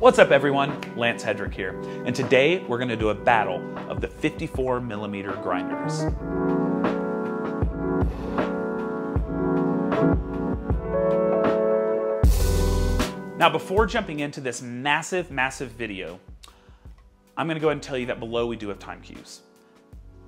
What's up everyone, Lance Hedrick here, and today we're going to do a battle of the 54mm grinders. Now before jumping into this massive video, I'm going to go ahead and tell you that below we do have time cues.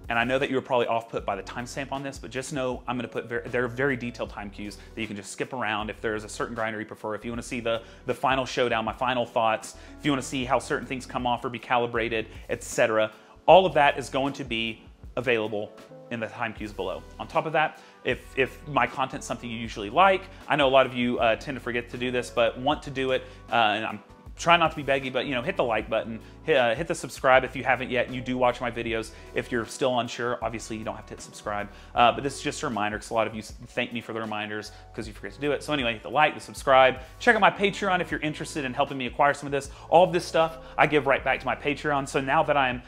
And I know that you were probably off-put by the timestamp on this, but just know I'm going to put there are very detailed time cues that you can just skip around if there's a certain grinder you prefer. If you want to see the final showdown, my final thoughts, if you want to see how certain things come off or be calibrated, etc. All of that is going to be available in the time cues below. On top of that, if my content's something you usually like, I know a lot of you tend to forget to do this, but want to do it, and I'm try not to be beggy, but hit the like button, hit the subscribe if you haven't yet and you do watch my videos. If you're still unsure, obviously you don't have to hit subscribe, but this is just a reminder because a lot of you thank me for the reminders because you forget to do it. So anyway, hit the like, the subscribe, check out my Patreon if you're interested in helping me acquire some of this. All of this stuff I give right back to my Patreon. So now that I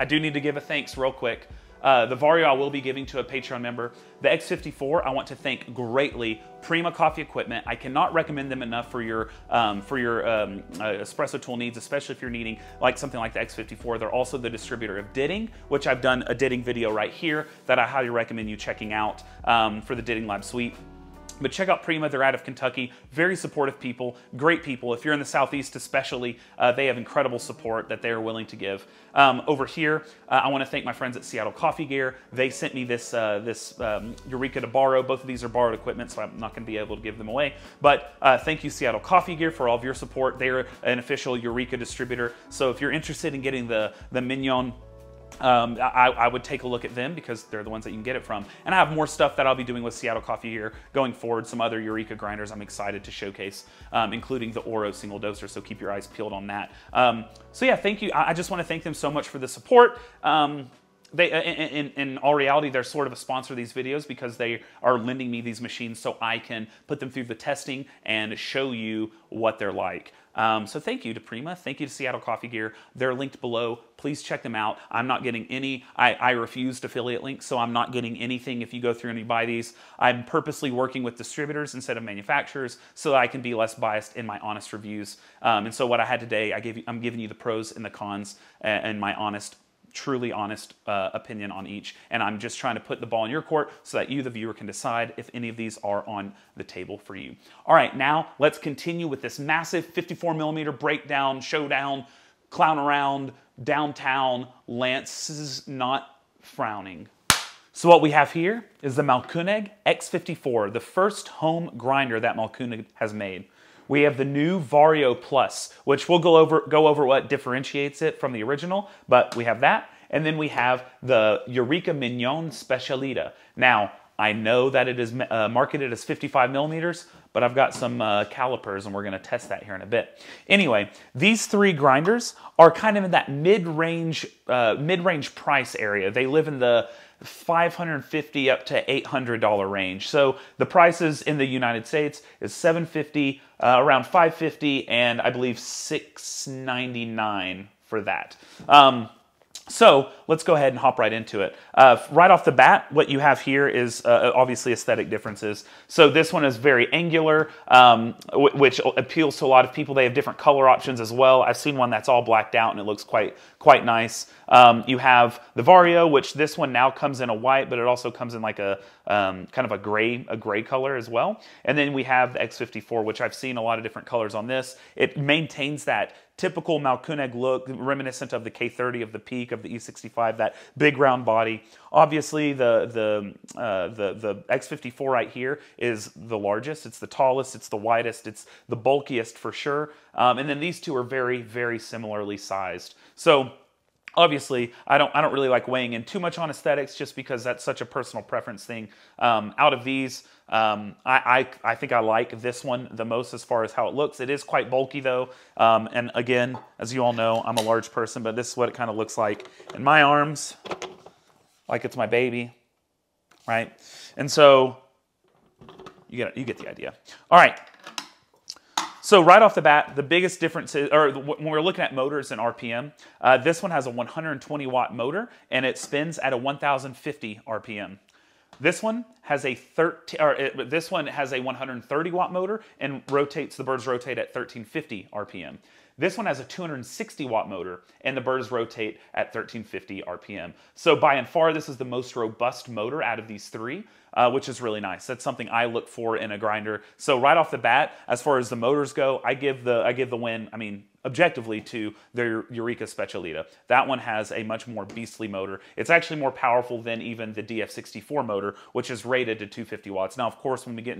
do need to give a thanks real quick. The Vario I will be giving to a Patreon member. The X54, I want to thank greatly Prima Coffee Equipment. I cannot recommend them enough for your espresso tool needs, especially if you're needing like something like the X54. They're also the distributor of DITTING, which I've done a DITTING video right here that I highly recommend you checking out for the DITTING Lab Suite. But check out Prima, they're out of Kentucky. Very supportive people, great people. If you're in the Southeast especially, they have incredible support that they are willing to give. Over here, I want to thank my friends at Seattle Coffee Gear. They sent me this Eureka to borrow. Both of these are borrowed equipment, so I'm not going to be able to give them away. But thank you, Seattle Coffee Gear, for all of your support. They're an official Eureka distributor. So if you're interested in getting the Mignon, I would take a look at them because they're the ones that you can get it from. And I have more stuff that I'll be doing with Seattle Coffee here going forward, some other Eureka grinders I'm excited to showcase, including the Oro single doser, so keep your eyes peeled on that. So yeah, thank you. I just want to thank them so much for the support. In all reality, they're sort of a sponsor of these videos because they are lending me these machines so I can put them through the testing and show you what they're like. So thank you to Prima, thank you to Seattle Coffee Gear. They're linked below. Please check them out. I'm not getting any, I refused affiliate links, so I'm not getting anything if you go through and you buy these. I'm purposely working with distributors instead of manufacturers so that I can be less biased in my honest reviews. And so what I had today, I'm giving you the pros and the cons and my truly honest opinion on each, and I'm just trying to put the ball in your court so that you, the viewer, can decide if any of these are on the table for you. All right, now let's continue with this massive 54mm breakdown, showdown, clown around, downtown, Lance is not frowning. So what we have here is the Mahlkönig X54, the first home grinder that Mahlkönig has made. We have the new Vario Plus, which we'll go over what differentiates it from the original, but we have that. And then we have the Eureka Mignon Specialita. Now, I know that it is marketed as 55mm, but I've got some calipers and we're gonna test that here in a bit. Anyway, these three grinders are kind of in that mid-range price area. They live in the $550 up to $800 range. So the prices in the United States is $750, around $550, and I believe $699 for that. So let's go ahead and hop right into it. Right off the bat, what you have here is obviously aesthetic differences. So this one is very angular, which appeals to a lot of people. They have different color options as well. I've seen one that's all blacked out and it looks quite nice. You have the Vario, which this one now comes in a white, but it also comes in like a kind of a gray color as well. And then we have the X54, which I've seen a lot of different colors on this. It maintains that typical Mahlkönig look, reminiscent of the K30, of the Peak, of the E65, that big round body. Obviously, the X54 right here is the largest. It's the tallest. It's the widest. It's the bulkiest for sure. And then these two are very similarly sized. So obviously, I don't really like weighing in too much on aesthetics just because that's such a personal preference thing. Out of these, I think I like this one the most as far as how it looks. It is quite bulky though. And again, as you all know, I'm a large person, but this is what it kind of looks like in my arms, like it's my baby, right? And so you get the idea. All right. So right off the bat, the biggest difference is, or when we're looking at motors and RPM, this one has a 120 watt motor and it spins at a 1050 RPM. This one has a this one has a 130 watt motor and rotates, the BURRS rotate at 1350 RPM. This one has a 260 watt motor and the BURRS rotate at 1350 RPM. So by and far, this is the most robust motor out of these three, which is really nice. That's something I look for in a grinder. So right off the bat, as far as the motors go, I give the win, I mean, objectively, to the Eureka Specialita. That one has a much more beastly motor. It's actually more powerful than even the DF64 motor, which is rated to 250 watts. Now, of course, when we get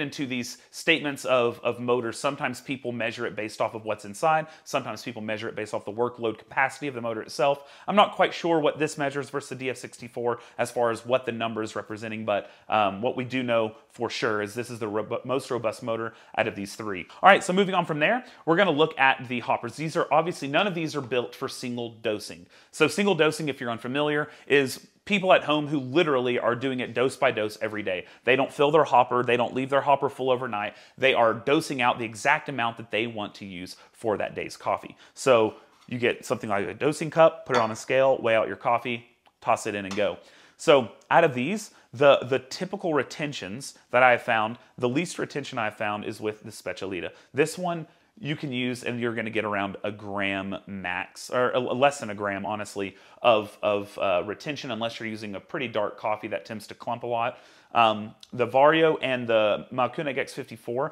into these statements of motors, sometimes people measure it based off of what's inside. Sometimes people measure it based off the workload capacity of the motor itself. I'm not quite sure what this measures versus the DF64 as far as what the number is representing, but what we do know for sure is this is the most robust motor out of these three. All right, so moving on from there, we're going to look at the hoppers. These are obviously, none of these are built for single dosing. So single dosing, if you're unfamiliar, is people at home who literally are doing it dose by dose every day. They don't fill their hopper, they don't leave their hopper full overnight. They are dosing out the exact amount that they want to use for that day's coffee. So you get something like a dosing cup, put it on a scale, weigh out your coffee, toss it in and go. So out of these, the typical retentions that I have found, the least retention I have found is with the Specialita. This one you can use, and you're going to get around a gram max, or less than a gram, honestly, of retention, unless you're using a pretty dark coffee that tends to clump a lot. The Vario and the Malkunek X54,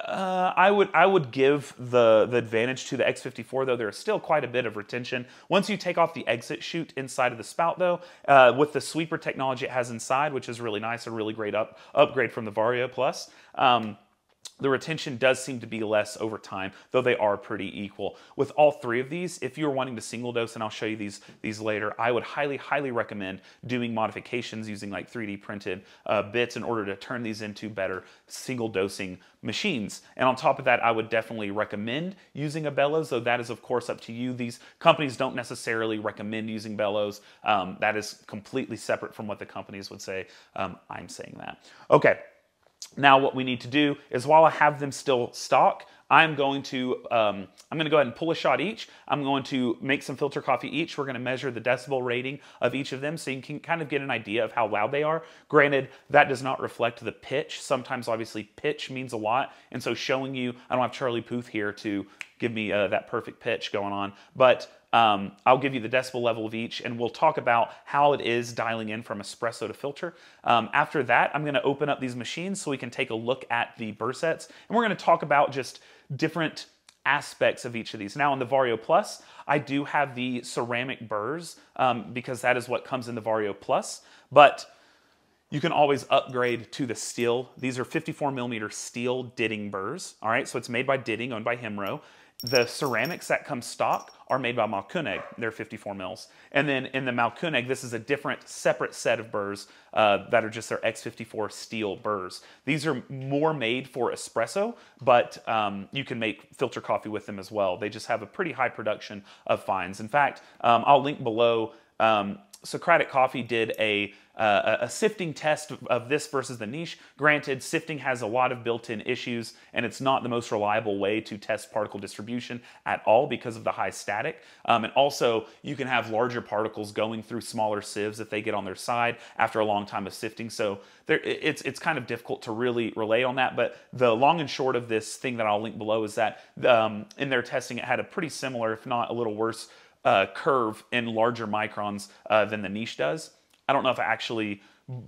I would give the advantage to the X54, though there is still quite a bit of retention. Once you take off the exit chute inside of the spout, though, with the sweeper technology it has inside, which is really nice, a really great upgrade from the Vario Plus, the retention does seem to be less over time, though they are pretty equal. With all three of these, if you're wanting to single dose, and I'll show you these later, I would highly recommend doing modifications using like 3D printed bits in order to turn these into better single dosing machines. And on top of that, I would definitely recommend using a bellows, though that is of course up to you. These companies don't necessarily recommend using bellows. That is completely separate from what the companies would say. I'm saying that. Okay. Now what we need to do is, while I have them still stock, I'm going to go ahead and pull a shot each. I'm going to make some filter coffee each. We're going to measure the decibel rating of each of them so you can kind of get an idea of how loud they are. Granted, that does not reflect the pitch. Sometimes, obviously, pitch means a lot. And so showing you, I don't have Charlie Puth here to give me that perfect pitch going on, but I'll give you the decibel level of each, and we'll talk about how it is dialing in from espresso to filter. After that, I'm going to open up these machines so we can take a look at the burr sets, and we're going to talk about just different aspects of each of these. Now, in the Vario Plus, I do have the ceramic burrs because that is what comes in the Vario Plus, but you can always upgrade to the steel. These are 54mm steel DITTING burrs. All right, so it's made by DITTING, owned by Himro. The ceramics that come stock are made by Malkunek. They're 54 mils. And then in the Malkunek, this is a different, separate set of burrs that are just their X54 steel burrs. These are more made for espresso, but you can make filter coffee with them as well. They just have a pretty high production of fines. In fact, I'll link below. Socratic Coffee did a sifting test of this versus the niche. Granted, sifting has a lot of built-in issues, and it's not the most reliable way to test particle distribution at all because of the high static. And also, you can have larger particles going through smaller sieves if they get on their side after a long time of sifting. So it's kind of difficult to really relay on that. But the long and short of this thing that I'll link below is that in their testing, it had a pretty similar, if not a little worse, curve in larger microns than the niche does. I don't know if I actually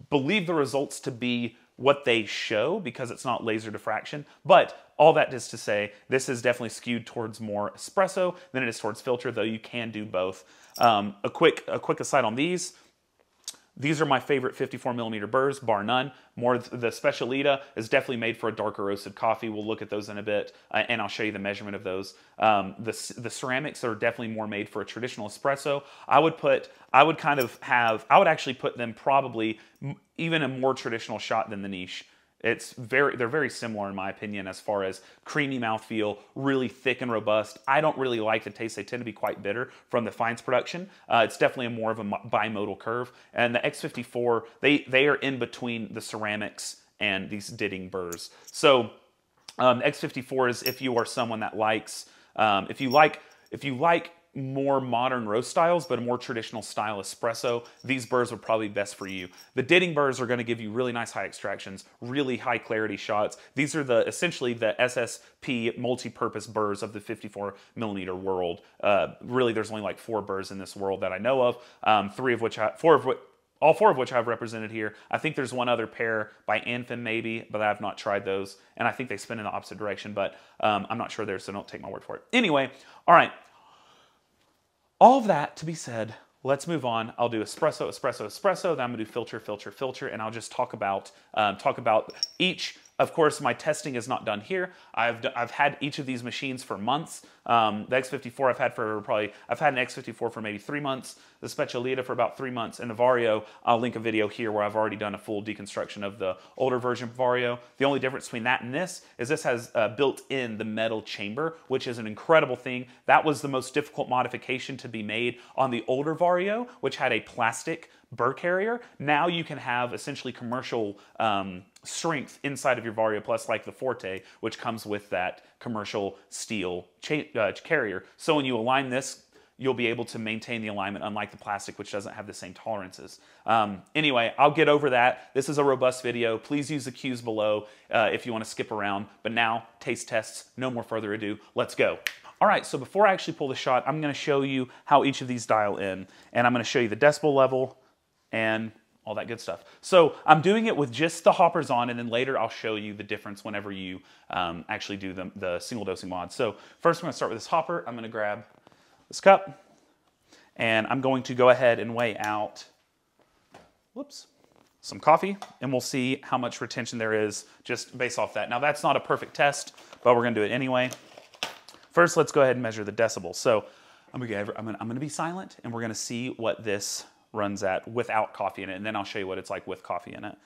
believe the results to be what they show because it's not laser diffraction, but all that is to say, this is definitely skewed towards more espresso than it is towards filter, though you can do both. A quick aside on these. These are my favorite 54mm burrs, bar none. The Specialita is definitely made for a darker roasted coffee. We'll look at those in a bit, and I'll show you the measurement of those. The ceramics are definitely more made for a traditional espresso. I would actually put them probably even a more traditional shot than the niche. They're very similar in my opinion as far as creamy mouthfeel, really thick and robust. I don't really like the taste. They tend to be quite bitter from the fines production. It's definitely more of a bimodal curve. And the X54, they are in between the ceramics and these DITTING burrs. So X54 is if you are someone that likes, if you like more modern roast styles, but a more traditional style espresso, these burrs would probably be best for you. The ditting burrs are going to give you really nice high extractions, really high clarity shots. These are essentially the SSP multi-purpose burrs of the 54 millimeter world. Really, there's only like 4 burrs in this world that I know of. All 4 of which I've represented here. I think there's one other pair by Anfin maybe, but I've not tried those. And I think they spin in the opposite direction, but I'm not sure there, so don't take my word for it. Anyway, all right. All of that to be said, let's move on. I'll do espresso, espresso, espresso. Then I'm gonna do filter, filter, filter, and I'll just talk about each. Of course, my testing is not done here. I've had each of these machines for months. The X54 I've had an X54 for maybe 3 months, the Specialita for about 3 months, and the Vario, I'll link a video here where I've already done a full deconstruction of the older version of Vario. The only difference between that and this is this has built in the metal chamber, which is an incredible thing. That was the most difficult modification to be made on the older Vario, which had a plastic burr carrier. Now you can have essentially commercial strength inside of your Vario Plus, like the Forte, which comes with that commercial steel carrier. So when you align this, you'll be able to maintain the alignment, unlike the plastic, which doesn't have the same tolerances. Anyway, I'll get over that. This is a robust video. Please use the cues below if you want to skip around. But now, taste tests, no more further ado, let's go. All right, so before I actually pull the shot, I'm gonna show you how each of these dial in. And I'm gonna show you the decibel level and all that good stuff. So I'm doing it with just the hoppers on, and then later I'll show you the difference whenever you actually do the single dosing mod. So first I'm gonna start with this hopper. I'm gonna grab this cup, and I'm going to go ahead and weigh out, some coffee, and we'll see how much retention there is just based off that. Now that's not a perfect test, but we're gonna do it anyway. First, let's go ahead and measure the decibels. So I'm gonna be silent, and we're gonna see what this runs at without coffee in it, and then I'll show you what it's like with coffee in it.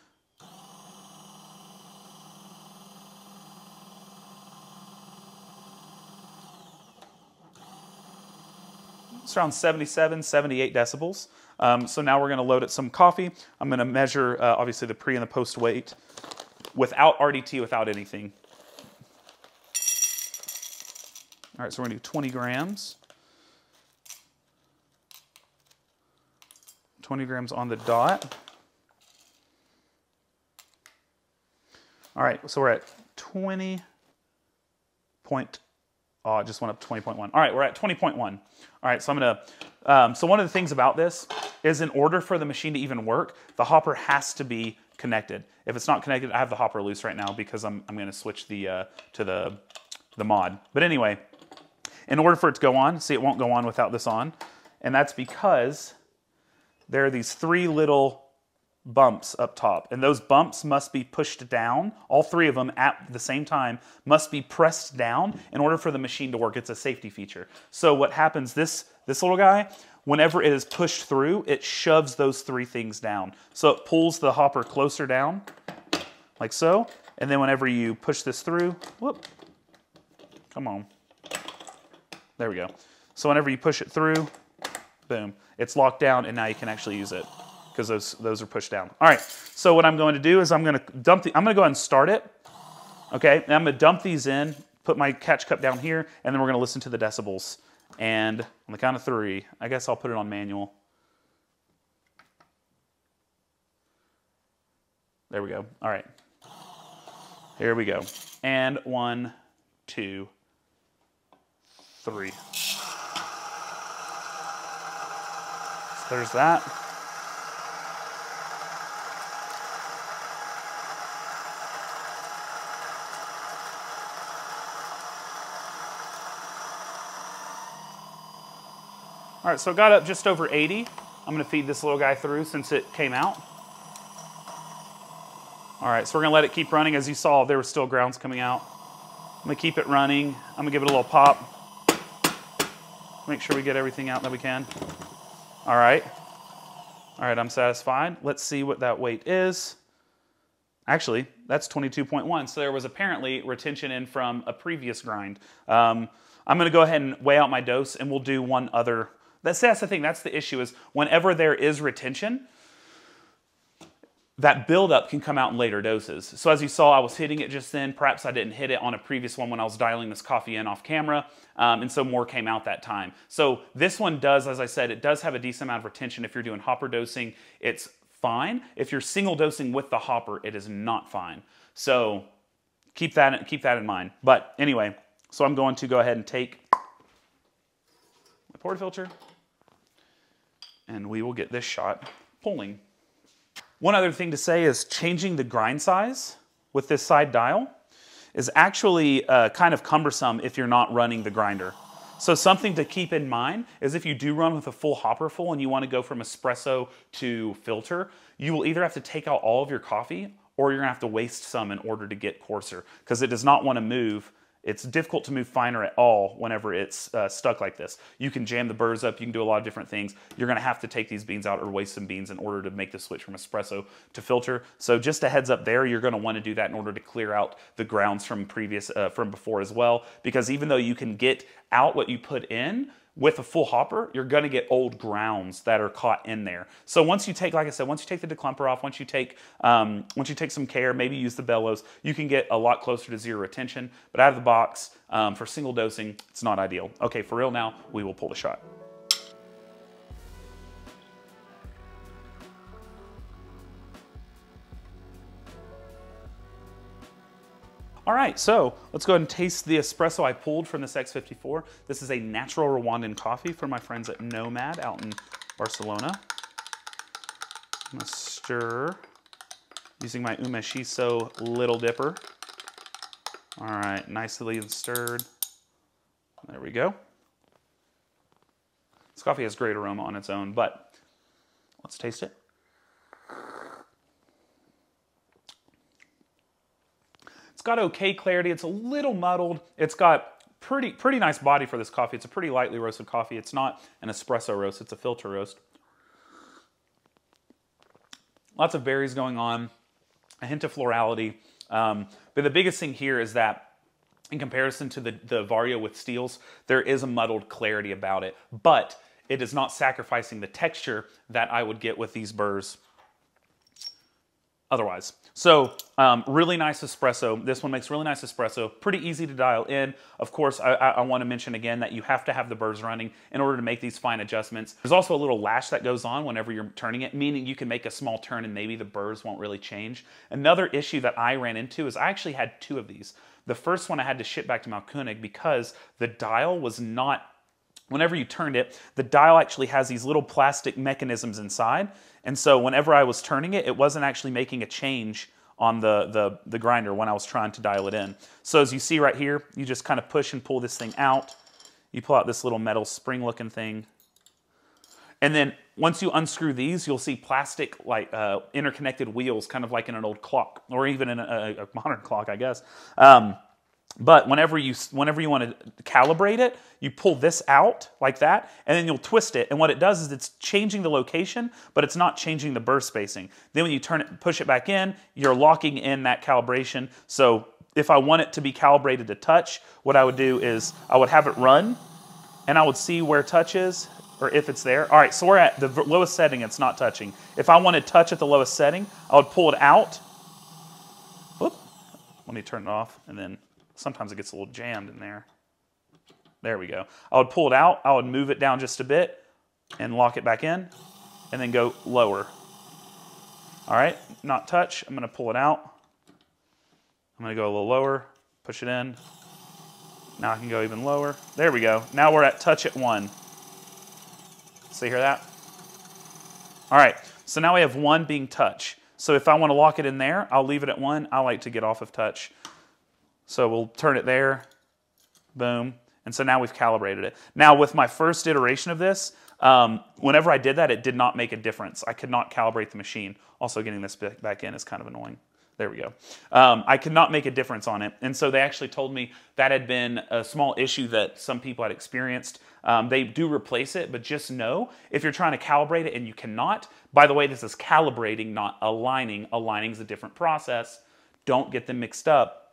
It's around 77, 78 decibels. So now we're gonna load it some coffee. I'm gonna measure, obviously, the pre and the post weight without RDT, without anything. All right, so we're gonna do 20 grams. 20 grams on the dot. All right, so we're at 20 point, oh, it just went up to 20.1. All right, we're at 20.1. All right, so I'm gonna, so one of the things about this is in order for the machine to even work, the hopper has to be connected. If it's not connected, I have the hopper loose right now because I'm gonna switch to the mod. But anyway, in order for it to go on, see, it won't go on without this on, and that's because there are these 3 little bumps up top, and those bumps must be pushed down. All 3 of them at the same time must be pressed down in order for the machine to work. It's a safety feature. So what happens, this little guy, whenever it is pushed through, it shoves those 3 things down. So it pulls the hopper closer down, like so, and then whenever you push this through, whoop, come on. There we go. So whenever you push it through, boom, it's locked down, and now you can actually use it because those are pushed down. All right, so what I'm going to do is I'm gonna go ahead and start it, okay? And I'm gonna dump these in, put my catch cup down here, and then we're gonna listen to the decibels. And on the count of 3, I guess I'll put it on manual. There we go, all right. Here we go. And 1, 2, 3. There's that. All right, so it got up just over 80. I'm gonna feed this little guy through since it came out. All right, so we're gonna let it keep running. As you saw, there were still grounds coming out. I'm gonna keep it running. I'm gonna give it a little pop. Make sure we get everything out that we can. All right, I'm satisfied. Let's see what that weight is. Actually, that's 22.1, so there was apparently retention in from a previous grind. I'm gonna go ahead and weigh out my dose, and we'll do one other. That's the thing, that's the issue, is whenever there is retention, that buildup can come out in later doses. So as you saw, I was hitting it just then. Perhaps I didn't hit it on a previous one when I was dialing this coffee in off camera, and so more came out that time. So this one does, as I said, it does have a decent amount of retention. If you're doing hopper dosing, it's fine. If you're single dosing with the hopper, it is not fine. So keep that in mind. But anyway, so I'm going to go ahead and take my portafilter, and we will get this shot pulling. One other thing to say is changing the grind size with this side dial is actually kind of cumbersome if you're not running the grinder. So something to keep in mind is if you do run with a full hopper full and you want to go from espresso to filter, you will either have to take out all of your coffee or you're going to have to waste some in order to get coarser because it does not want to move. It's difficult to move finer at all whenever it's stuck like this. You can jam the burrs up, you can do a lot of different things. You're gonna have to take these beans out or waste some beans in order to make the switch from espresso to filter. So just a heads up there, you're gonna wanna do that in order to clear out the grounds from from before as well. Because even though you can get out what you put in, with a full hopper, you're gonna get old grounds that are caught in there. So once you take, like I said, once you take the declumper off, once you take some care, maybe use the bellows, you can get a lot closer to zero retention. But out of the box, for single dosing, it's not ideal. Okay, for real now, we will pull the shot. All right, so let's go ahead and taste the espresso I pulled from this X54. This is a natural Rwandan coffee from my friends at Nomad out in Barcelona. I'm gonna stir using my Umeshiso Little Dipper. All right, nicely stirred. There we go. This coffee has great aroma on its own, but let's taste it. It's got okay clarity. It's a little muddled. It's got pretty nice body for this coffee. It's a pretty lightly roasted coffee. It's not an espresso roast. It's a filter roast. Lots of berries going on, a hint of florality. But the biggest thing here is that in comparison to the Vario with steels, there is a muddled clarity about it, but it is not sacrificing the texture that I would get with these burrs otherwise. So really nice espresso. This one makes really nice espresso. Pretty easy to dial in. Of course, I want to mention again that you have to have the burrs running in order to make these fine adjustments. There's also a little lash that goes on whenever you're turning it, meaning you can make a small turn and maybe the burrs won't really change. Another issue that I ran into is I actually had two of these. The first one I had to ship back to Malkunig because the dial was not, whenever you turned it, the dial actually has these little plastic mechanisms inside. And so whenever I was turning it, it wasn't actually making a change on the grinder when I was trying to dial it in. So as you see right here, you just kind of push and pull this thing out. You pull out this little metal spring looking thing. And then once you unscrew these, you'll see plastic like interconnected wheels, kind of like in an old clock, or even in a modern clock, I guess. But whenever you want to calibrate it, you pull this out like that, and then you'll twist it. And what it does is it's changing the location, but it's not changing the burst spacing. Then when you turn it, push it back in, you're locking in that calibration. So if I want it to be calibrated to touch, what I would do is I would have it run, and I would see where touch is, or if it's there. All right, so we're at the lowest setting, it's not touching. If I wanted touch at the lowest setting, I would pull it out. Whoop. Let me turn it off, and then sometimes it gets a little jammed in there. There we go. I would pull it out, I would move it down just a bit, and lock it back in, and then go lower. All right, not touch, I'm gonna pull it out. I'm gonna go a little lower, push it in. Now I can go even lower. There we go. Now we're at touch at 1. So you hear that? All right, so now we have 1 being touch. So if I want to lock it in there, I'll leave it at 1. I like to get off of touch. So we'll turn it there, boom. And so now we've calibrated it. Now with my first iteration of this, whenever I did that, it did not make a difference. I could not calibrate the machine. Also getting this back in is kind of annoying. There we go. I could not make a difference on it. And so they actually told me that had been a small issue that some people had experienced. They do replace it, but just know if you're trying to calibrate it and you cannot, by the way, this is calibrating, not aligning. Aligning is a different process. Don't get them mixed up.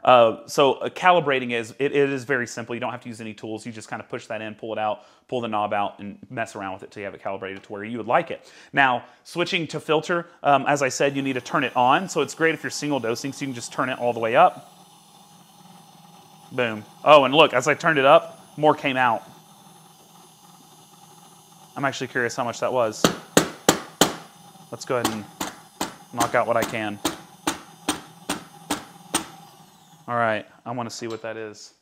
Calibrating it is very simple. You don't have to use any tools. You just kind of push that in, pull it out, pull the knob out, and mess around with it till you have it calibrated to where you would like it. Now, switching to filter, as I said, you need to turn it on. So it's great if you're single dosing, so you can just turn it all the way up. Boom. Oh, and look, as I turned it up, more came out. I'm actually curious how much that was. Let's go ahead and knock out what I can. All right, I want to see what that is.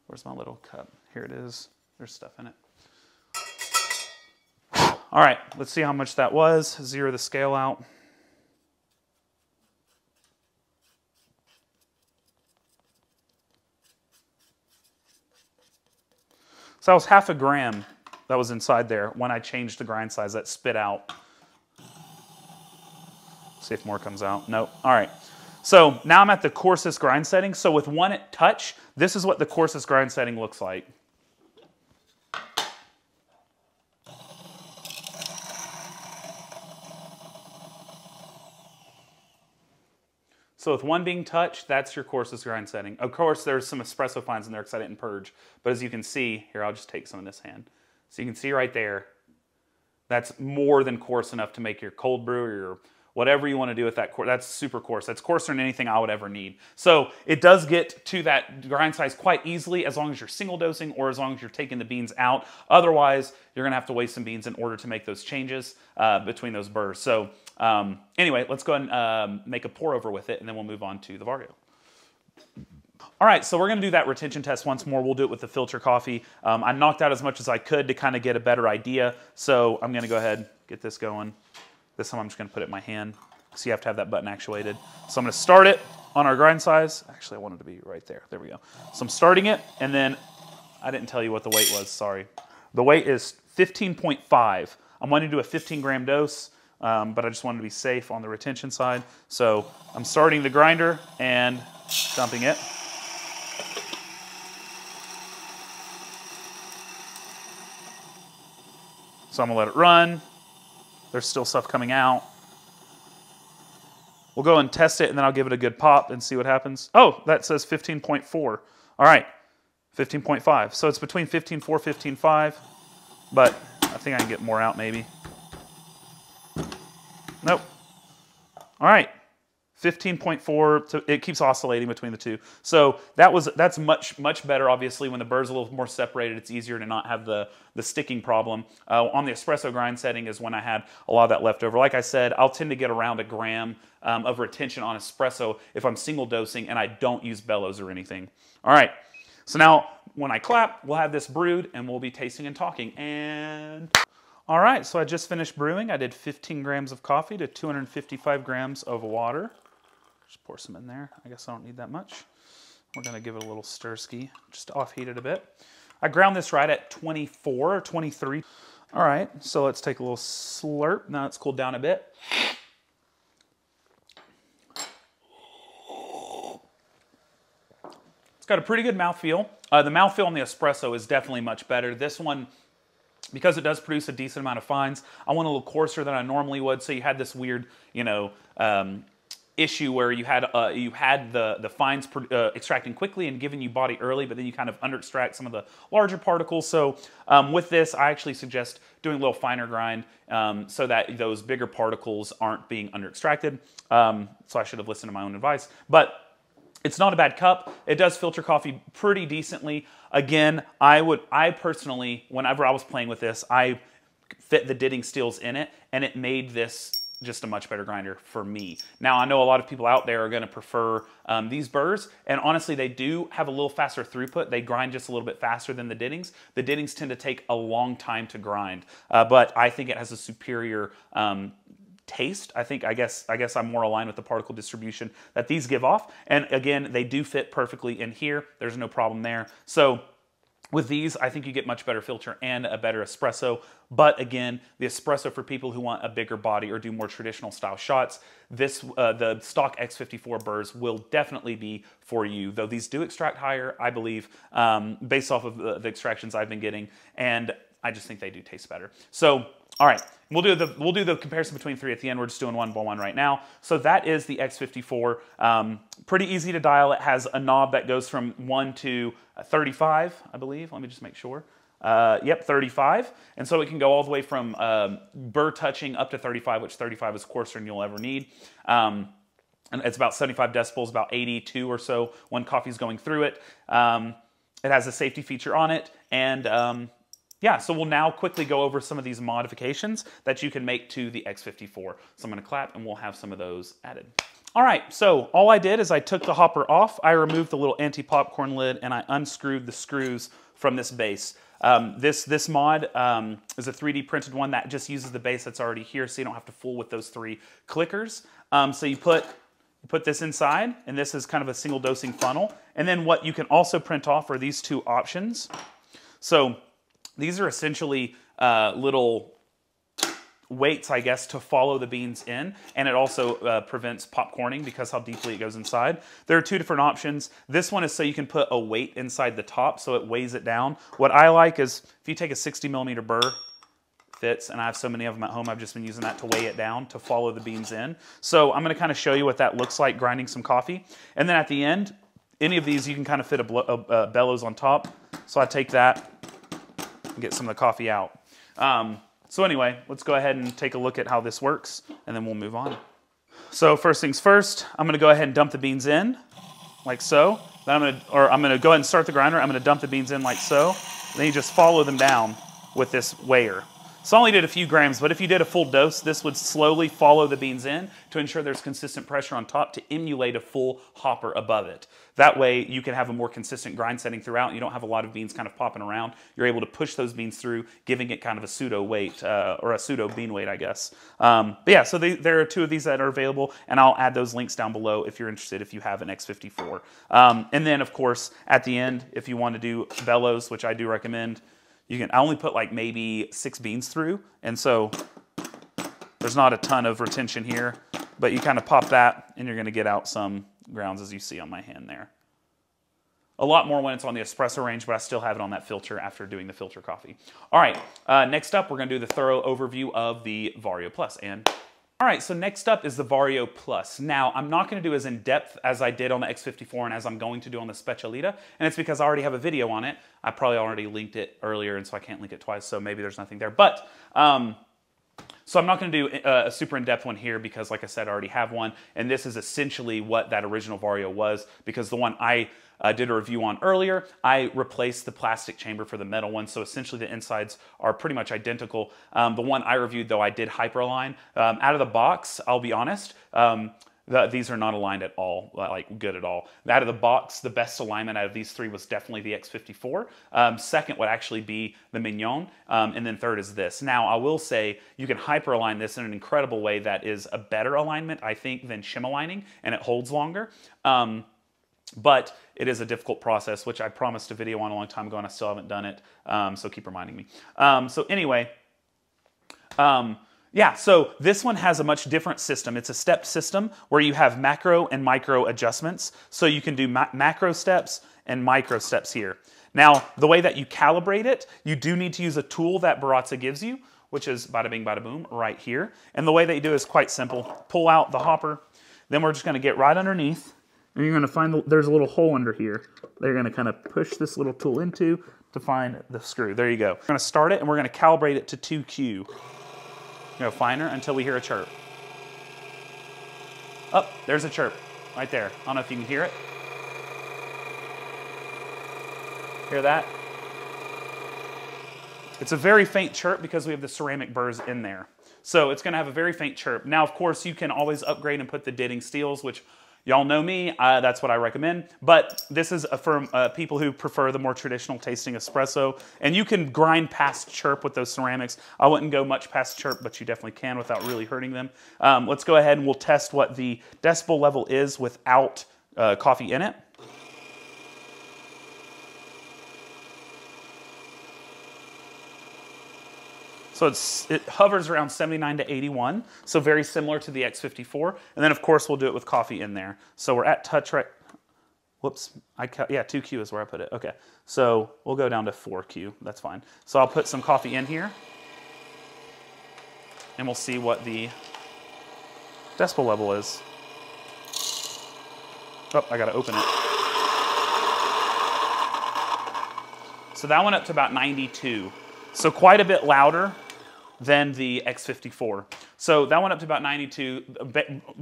Where's my little cup? Here it is. There's stuff in it. All right, let's see how much that was. Zero the scale out. So that was half a gram that was inside there when I changed the grind size. That spit out. See if more comes out. Nope. All right. So now I'm at the coarsest grind setting. So with one touch, this is what the coarsest grind setting looks like. So with one being touched, that's your coarsest grind setting. Of course, there's some espresso fines in there because I didn't purge. But as you can see, here, I'll just take some in this hand. So you can see right there, that's more than coarse enough to make your cold brew or your whatever you want to do with that. That's super coarse. That's coarser than anything I would ever need. So it does get to that grind size quite easily as long as you're single dosing or as long as you're taking the beans out. Otherwise, you're going to have to waste some beans in order to make those changes between those burrs. So anyway, let's go ahead and make a pour over with it, and then we'll move on to the Vario. All right, so we're going to do that retention test once more. We'll do it with the filter coffee. I knocked out as much as I could to kind of get a better idea. So I'm going to go ahead and get this going. This time I'm just going to put it in my hand, so you have to have that button actuated. So I'm going to start it on our grind size. Actually, I want it to be right there. There we go. So I'm starting it, and then I didn't tell you what the weight was. Sorry. The weight is 15.5. I'm wanting to do a 15-gram dose, but I just wanted to be safe on the retention side. So I'm starting the grinder and dumping it. So I'm going to let it run. There's still stuff coming out. We'll go and test it, and then I'll give it a good pop and see what happens. Oh, that says 15.4. All right, 15.5. So it's between 15.4, 15.5, but I think I can get more out maybe. Nope. All right, 15.4. It keeps oscillating between the two. So that's much better. Obviously, when the burr's a little more separated, it's easier to not have the sticking problem. On the espresso grind setting is when I had a lot of that left over. Like I said, I'll tend to get around a gram of retention on espresso if I'm single dosing and I don't use bellows or anything. All right. So now when I clap, we'll have this brewed and we'll be tasting and talking. And all right, so I just finished brewing. I did 15 grams of coffee to 255 grams of water. Just pour some in there. I guess I don't need that much. We're gonna give it a little stir-ski, just off-heat it a bit. I ground this right at 24 or 23. All right, so let's take a little slurp. Now it's cooled down a bit. It's got a pretty good mouthfeel. The mouthfeel on the espresso is definitely much better. This one, because it does produce a decent amount of fines, I went a little coarser than I normally would, so you had this weird, issue where you had the fines extracting quickly and giving you body early, but then you kind of under extract some of the larger particles. So with this, I actually suggest doing a little finer grind so that those bigger particles aren't being under extracted. So I should have listened to my own advice, but it's not a bad cup. It does filter coffee pretty decently. Again, I personally, whenever I was playing with this, I fit the ditting steels in it, and it made this just a much better grinder for me. Now, I know a lot of people out there are going to prefer these burrs, and honestly, they do have a little faster throughput. They grind just a little bit faster than the dittings. The dittings tend to take a long time to grind, but I think it has a superior taste. I guess I'm more aligned with the particle distribution that these give off. And again, they do fit perfectly in here. There's no problem there. So with these, I think you get much better filter and a better espresso. But again, the espresso for people who want a bigger body or do more traditional style shots, this the stock X54 burrs will definitely be for you. Though these do extract higher, I believe, based off of the extractions I've been getting, and I just think they do taste better. So All right, we'll do the comparison between 3 at the end. We're just doing 1 by 1 right now. So that is the X54. Pretty easy to dial. It has a knob that goes from 1 to 35, I believe. Let me just make sure. Yep, 35. And so it can go all the way from burr touching up to 35, which 35 is coarser than you'll ever need. And it's about 75 decibels, about 82 or so when coffee's going through it. It has a safety feature on it. And yeah, so we'll now quickly go over some of these modifications that you can make to the X54. So I'm going to clap and we'll have some of those added. All right, so all I did is I took the hopper off, I removed the little anti-popcorn lid, and I unscrewed the screws from this base. This mod is a 3D printed one that just uses the base that's already here, so you don't have to fool with those 3 clickers. So you put this inside, and this is kind of a single dosing funnel. And then what you can also print off are these 2 options. So these are essentially little weights, I guess, to follow the beans in, and it also prevents popcorning because how deeply it goes inside. There are 2 different options. This one is so you can put a weight inside the top so it weighs it down. What I like is if you take a 60mm burr, fits, and I have so many of them at home, I've just been using that to weigh it down to follow the beans in. So I'm going to kind of show you what that looks like grinding some coffee. And then at the end, any of these you can kind of fit a bellows on top. So I take that and get some of the coffee out. So anyway, let's go ahead and take a look at how this works, and then we'll move on. So first things first, I'm going to go ahead and dump the beans in, like so. Then I'm going to go ahead and start the grinder. I'm going to dump the beans in like so. Then you just follow them down with this weigher. So I only did a few grams, but if you did a full dose, this would slowly follow the beans in to ensure there's consistent pressure on top to emulate a full hopper above it. That way you can have a more consistent grind setting throughout, and you don't have a lot of beans kind of popping around. You're able to push those beans through, giving it kind of a pseudo weight, or a pseudo bean weight, I guess. But yeah, so there are 2 of these that are available, and I'll add those links down below if you're interested, if you have an X54. And then, of course, at the end, if you want to do bellows, which I do recommend, I only put like maybe 6 beans through, and so there's not a ton of retention here, but you kind of pop that and you're going to get out some grounds as you see on my hand there. A lot more when it's on the espresso range, but I still have it on that filter after doing the filter coffee. All right, next up we're going to do the thorough overview of the Vario Plus. All right, so next up is the Vario Plus. Now, I'm not going to do as in-depth as I did on the X54 and as I'm going to do on the Specialita, and it's because I already have a video on it. I probably already linked it earlier, and so I can't link it twice, so maybe there's nothing there. But, so I'm not going to do a super in-depth one here because, like I said, I already have one, and this is essentially what that original Vario was, because the one I did a review on earlier, I replaced the plastic chamber for the metal one, so essentially the insides are pretty much identical. The one I reviewed, though, I did hyper-align. Out of the box, I'll be honest, these are not aligned at all, like good at all. Out of the box, the best alignment out of these 3 was definitely the X54. Second would actually be the Mignon, and then third is this. Now, I will say you can hyper-align this in an incredible way that is a better alignment, I think, than shim aligning, and it holds longer. But it is a difficult process, which I promised a video on a long time ago, and I still haven't done it, so keep reminding me. So anyway, yeah, so this one has a much different system. It's a step system where you have macro and micro adjustments. So you can do macro steps and micro steps here. Now, the way that you calibrate it, you do need to use a tool that Baratza gives you, which is bada bing, bada boom, right here. And the way that you do is quite simple. Pull out the hopper, then we're just going to get right underneath, and you're going to find there's a little hole under here. They're going to kind of push this little tool into to find the screw. There you go. We're going to start it, and we're going to calibrate it to 2Q. Go finer until we hear a chirp. Oh, there's a chirp right there. I don't know if you can hear it. Hear that? It's a very faint chirp because we have the ceramic burrs in there. So it's going to have a very faint chirp. Now, of course, you can always upgrade and put the ditting steels, which y'all know me, that's what I recommend. But this is for people who prefer the more traditional tasting espresso. And you can grind past chirp with those ceramics. I wouldn't go much past chirp, but you definitely can without really hurting them. Let's go ahead and we'll test what the decibel level is without coffee in it. So it hovers around 79 to 81, so very similar to the X54. And then, of course, we'll do it with coffee in there. So we're at touch right... Whoops. Yeah, 2Q is where I put it. Okay. So we'll go down to 4Q. That's fine. So I'll put some coffee in here. and we'll see what the decibel level is. Oh, I gotta open it. So that went up to about 92. So quite a bit louder than the X54. So that went up to about 92.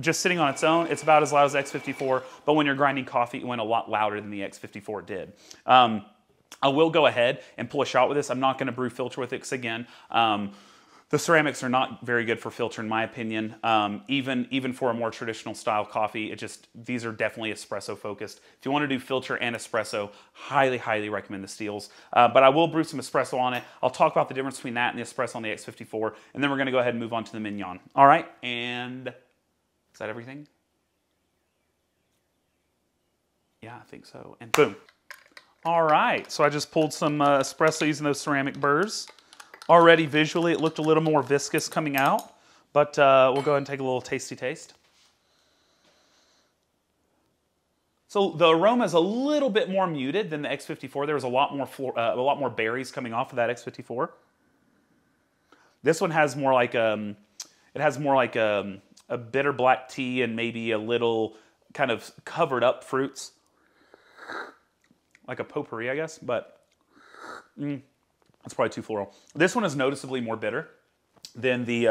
Just sitting on its own, it's about as loud as the X54, but when you're grinding coffee, it went a lot louder than the X54 did. I will go ahead and pull a shot with this. I'm not gonna brew filter with it, because again, the ceramics are not very good for filter in my opinion. Even for a more traditional style coffee, these are definitely espresso focused. If you want to do filter and espresso, highly recommend the steels. But I will brew some espresso on it. I'll talk about the difference between that and the espresso on the X54, and then we're gonna go ahead and move on to the Mignon. All right, and is that everything? Yeah, I think so, and boom. All right, so I just pulled some espresso using those ceramic burrs. Already visually, it looked a little more viscous coming out, but we'll go ahead and take a little tasty taste. So the aroma is a little bit more muted than the X54. There was a lot more berries coming off of that X54. This one has more like a bitter black tea and maybe a little kind of covered up fruits, like a potpourri, I guess, but. That's probably too floral. This one is noticeably more bitter than the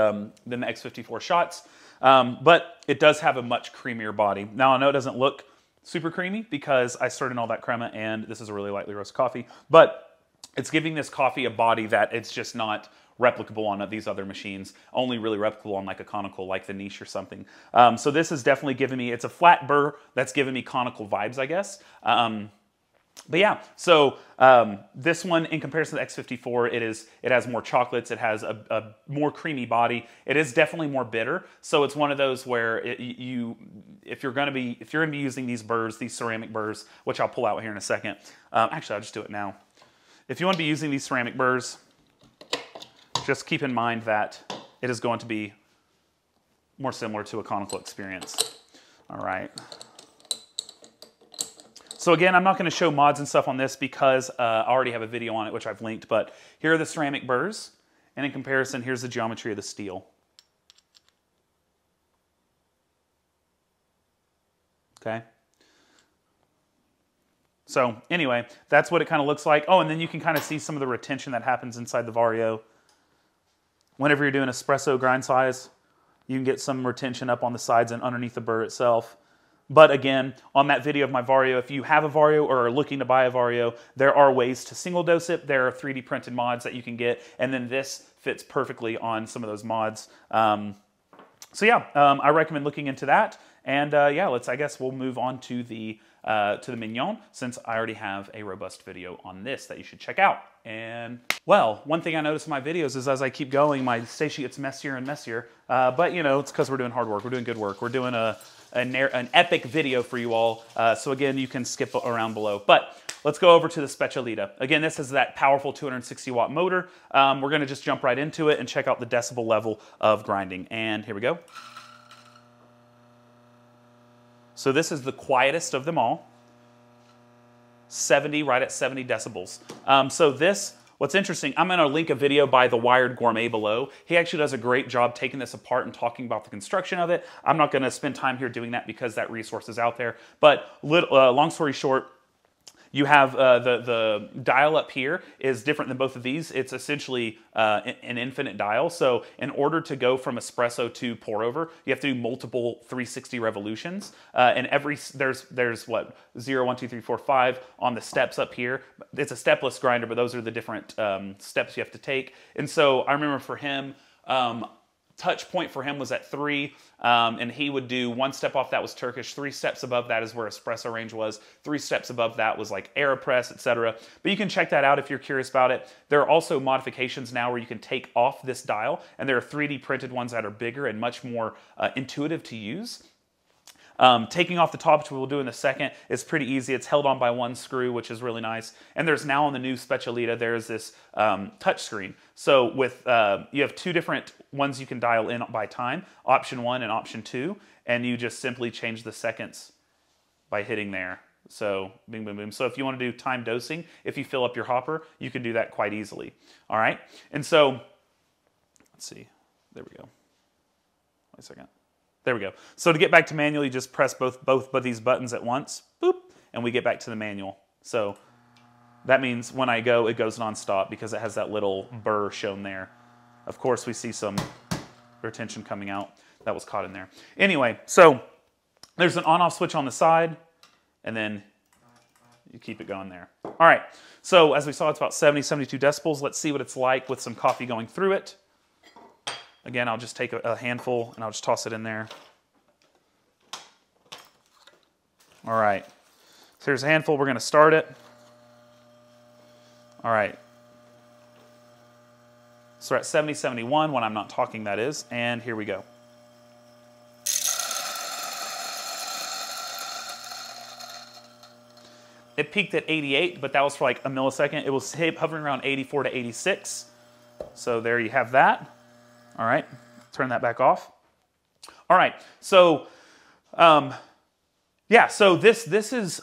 X54 shots, but it does have a much creamier body. Now I know it doesn't look super creamy because I stirred in all that crema and this is a really lightly roasted coffee, but it's giving this coffee a body that it's just not replicable on these other machines, only really replicable on like a conical like the Niche or something. So this is definitely giving me, it's a flat burr that's giving me conical vibes, I guess. But yeah, so this one, in comparison to the X54, it has more chocolates. It has a more creamy body. It is definitely more bitter. So it's one of those where if you're gonna be using these burrs, these ceramic burrs, which I'll pull out here in a second. Actually, I'll just do it now. If you want to be using these ceramic burrs, just keep in mind that it is going to be more similar to a conical experience. All right. So again, I'm not going to show mods and stuff on this because I already have a video on it, which I've linked, but here are the ceramic burrs, and in comparison, here's the geometry of the steel. Okay. So anyway, that's what it kind of looks like. Oh, and then you can kind of see some of the retention that happens inside the Vario. Whenever you're doing espresso grind size, you can get some retention up on the sides and underneath the burr itself. But again, on that video of my Vario, if you have a Vario or are looking to buy a Vario, there are ways to single dose it. There are 3D printed mods that you can get, and then this fits perfectly on some of those mods. So yeah, I recommend looking into that. And yeah, I guess we'll move on to the Mignon, since I already have a robust video on this that you should check out. And well, one thing I notice in my videos is as I keep going, my station gets messier and messier. But you know, it's because we're doing hard work. We're doing good work. We're doing an epic video for you all. So again, you can skip around below. But let's go over to the Specialita. Again, this is that powerful 260 watt motor. We're gonna just jump right into it and check out the decibel level of grinding. And here we go. So this is the quietest of them all. 70, right at 70 decibels. So this, what's interesting, I'm going to link a video by the Wired Gourmet below. He actually does a great job taking this apart and talking about the construction of it. I'm not going to spend time here doing that because that resource is out there. But long story short, you have the dial up here is different than both of these. It's essentially an infinite dial. So in order to go from espresso to pour over, you have to do multiple 360 revolutions. And there's what, 0, 1, 2, 3, 4, 5 on the steps up here. It's a stepless grinder, but those are the different steps you have to take. And so I remember for him, touch point for him was at 3, and he would do 1 step off that was Turkish, 3 steps above that is where espresso range was, 3 steps above that was like AeroPress, etc. But you can check that out if you're curious about it. There are also modifications now where you can take off this dial, and there are 3D printed ones that are bigger and much more intuitive to use. Taking off the top, which we'll do in a second, is pretty easy. It's held on by 1 screw, which is really nice. And there's now on the new Specialita, there's this touch screen. So with you have 2 different ones you can dial in by time, option 1 and option 2, and you just simply change the seconds by hitting there. So bing, boom, boom. So if you want to do time dosing, if you fill up your hopper, you can do that quite easily. All right. And so let's see. There we go. Wait a second. There we go. So to get back to manual, you just press both these buttons at once, boop, and we get back to the manual. So that means when I go, it goes nonstop because it has that little burr shown there. Of course, we see some retention coming out that was caught in there. Anyway, so there's an on-off switch on the side, and then you keep it going there. All right, so as we saw, it's about 70, 72 decibels. Let's see what it's like with some coffee going through it. Again, I'll just take a handful and I'll just toss it in there. All right, so here's a handful. We're going to start it. All right. So we're at 70, 71 when I'm not talking, that is. And here we go. It peaked at 88, but that was for like a millisecond. It was hovering around 84 to 86. So there you have that. All right, turn that back off. All right, so yeah, so this is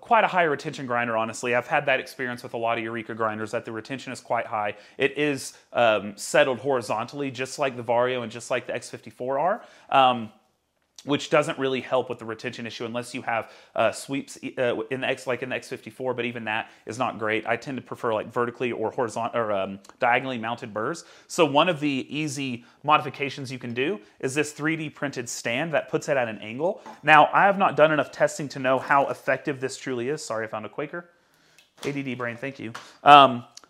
quite a high retention grinder, honestly. I've had that experience with a lot of Eureka grinders that the retention is quite high. It is settled horizontally, just like the Vario and just like the X54 are. Which doesn't really help with the retention issue unless you have sweeps in the X54, but even that is not great. I tend to prefer like vertically or horizontal or diagonally mounted burrs. So one of the easy modifications you can do is this 3D printed stand that puts it at an angle. Now, I have not done enough testing to know how effective this truly is. Sorry, I found a Quaker. ADD brain, thank you.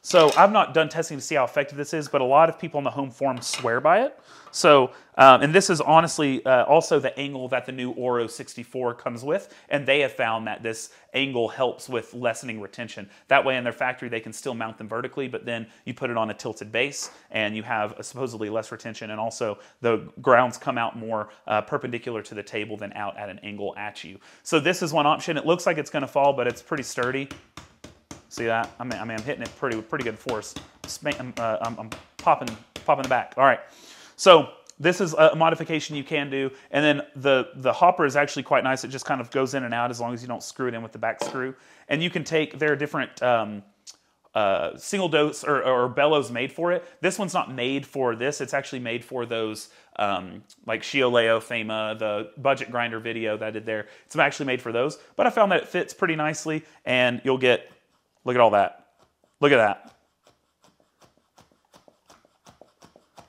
So I've not done testing to see how effective this is, but a lot of people on the home forum swear by it. So, and this is honestly also the angle that the new Oro 64 comes with, and they have found that this angle helps with lessening retention. That way in their factory they can still mount them vertically, but then you put it on a tilted base and you have supposedly less retention, and also the grounds come out more perpendicular to the table than out at an angle at you. So this is one option. It looks like it's going to fall, but it's pretty sturdy. See that? I mean, I'm hitting it pretty good force. I'm popping the back. All right. So this is a modification you can do, and then the hopper is actually quite nice. It just kind of goes in and out as long as you don't screw it in with the back screw. And you can take, there are different single dose or bellows made for it. This one's not made for this. It's actually made for those like Shioleo, Fama, the budget grinder video that I did there. It's actually made for those. But I found that it fits pretty nicely, and you'll get, look at all that. Look at that.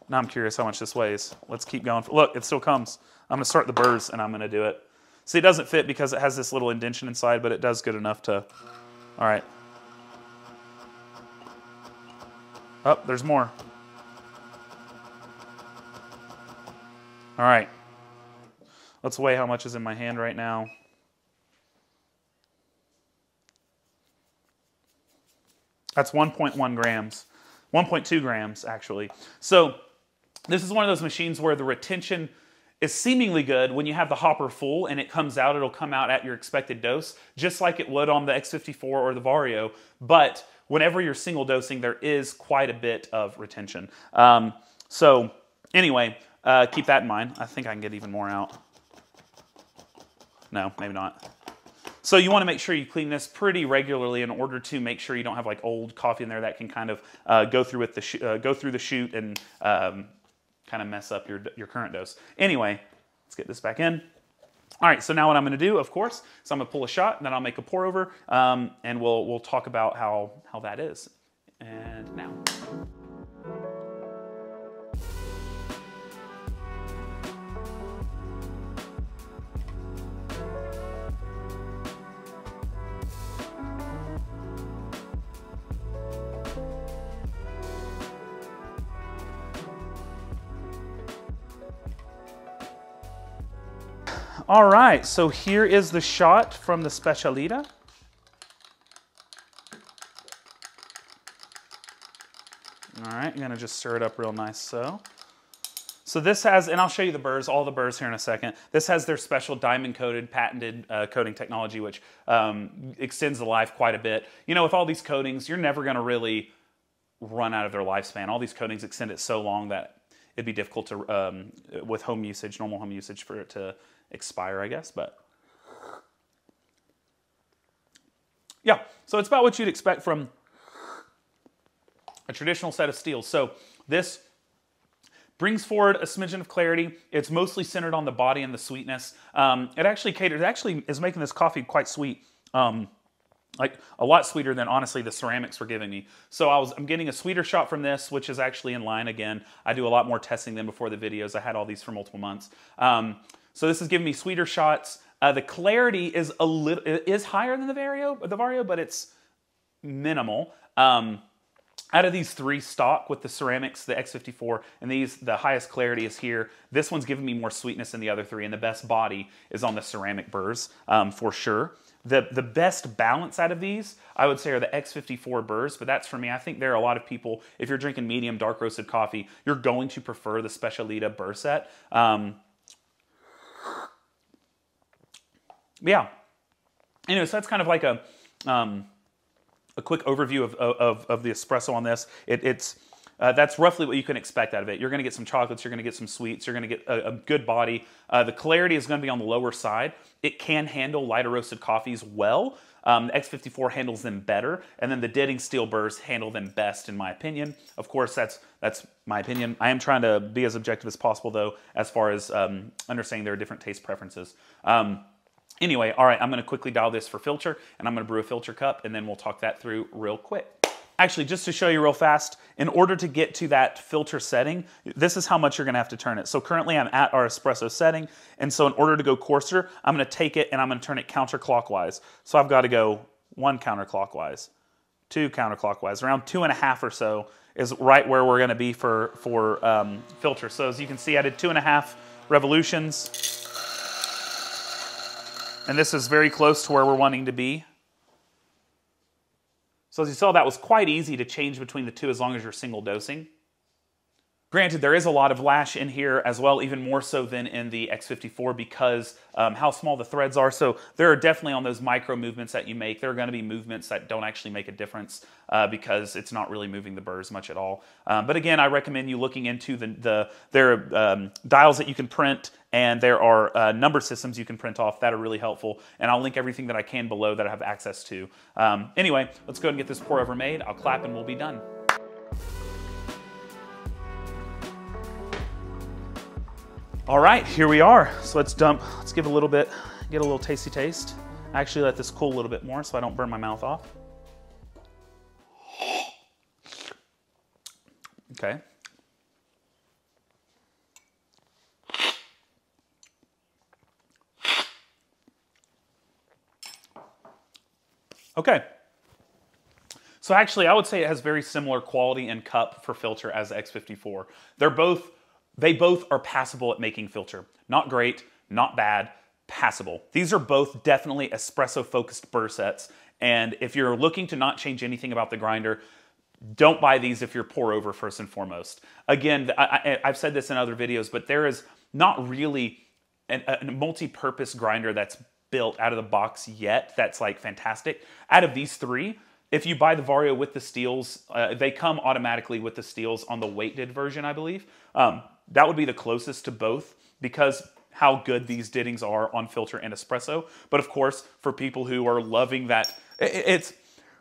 Now I'm curious how much this weighs. Let's keep going. Look, it still comes. I'm going to start the burrs and I'm going to do it. See, it doesn't fit because it has this little indentation inside, but it does good enough to... All right. Oh, there's more. All right. Let's weigh how much is in my hand right now. That's 1.1 grams. 1.2 grams, actually. So this is one of those machines where the retention is seemingly good. When you have the hopper full and it comes out, it'll come out at your expected dose, just like it would on the X54 or the Vario. But whenever you're single dosing, there is quite a bit of retention. So anyway, keep that in mind. I think I can get even more out. No, maybe not. So you want to make sure you clean this pretty regularly in order to make sure you don't have like old coffee in there that can kind of go through the chute and kind of mess up your current dose. Anyway, let's get this back in. All right, so now what I'm going to do, of course, is I'm going to pull a shot, and then I'll make a pour over, and we'll talk about how that is. And now. All right, so here is the shot from the Specialita. All right, I'm gonna just stir it up real nice so. So this has, and I'll show you the burrs, all the burrs here in a second. This has their special diamond-coated, patented coating technology, which extends the life quite a bit. You know, with all these coatings, you're never gonna really run out of their lifespan. All these coatings extend it so long that it'd be difficult to, with home usage, normal home usage, for it to expire, I guess, but yeah, so it's about what you'd expect from a traditional set of steels. So this brings forward a smidgen of clarity. It's mostly centered on the body and the sweetness. It actually is making this coffee quite sweet. Like a lot sweeter than honestly the ceramics were giving me. So I'm getting a sweeter shot from this, which is actually in line. Again, I do a lot more testing than before the videos. I had all these for multiple months. So this is giving me sweeter shots. The clarity is higher than the Vario, but it's minimal. Out of these three stock with the ceramics, the X54, and the highest clarity is here. This one's giving me more sweetness than the other three, and the best body is on the ceramic burrs, for sure. The best balance out of these, I would say, are the X54 burrs, but that's for me. I think there are a lot of people, if you're drinking medium dark roasted coffee, you're going to prefer the Specialita burr set. Yeah. Anyway, so that's kind of like a quick overview of the espresso on this. That's roughly what you can expect out of it. You're going to get some chocolates, you're going to get some sweets, you're going to get a good body. The clarity is going to be on the lower side. It can handle lighter roasted coffees well. The X54 handles them better, and then the Ditting steel burrs handle them best, in my opinion. Of course, that's my opinion. I am trying to be as objective as possible, though, as far as understanding there are different taste preferences. Anyway, all right, I'm going to quickly dial this for filter, and I'm going to brew a filter cup, and then we'll talk that through real quick. Actually, just to show you real fast, in order to get to that filter setting, this is how much you're going to have to turn it. So currently I'm at our espresso setting, and so in order to go coarser, I'm going to take it and I'm going to turn it counterclockwise. So I've got to go 1 counterclockwise, 2 counterclockwise, around 2.5 or so is right where we're going to be for filter. So as you can see, I did 2.5 revolutions, and this is very close to where we're wanting to be. So as you saw, that was quite easy to change between the two as long as you're single dosing. Granted, there is a lot of lash in here as well, even more so than in the X54 because how small the threads are. So there are definitely on those micro movements that you make, there are going to be movements that don't actually make a difference because it's not really moving the burrs much at all. But again, I recommend you looking into there are dials that you can print, and there are number systems you can print off that are really helpful. And I'll link everything that I can below that I have access to. Anyway, let's go ahead and get this pour over made. I'll clap and we'll be done. All right, here we are. So let's give a little bit, get a little tasty taste. I actually let this cool a little bit more so I don't burn my mouth off. Okay. Okay. So actually, I would say it has very similar quality and cup for filter as the X54. They both are passable at making filter. Not great, not bad, passable. These are both definitely espresso-focused burr sets, and if you're looking to not change anything about the grinder, don't buy these if you're pour over first and foremost. Again, I've said this in other videos, but there is not really a multi-purpose grinder that's built out of the box yet that's like fantastic. Out of these three, if you buy the Vario with the steels, they come automatically with the steels on the weighted version, I believe. That would be the closest to both because how good these Dittings are on filter and espresso. But of course, for people who are loving that,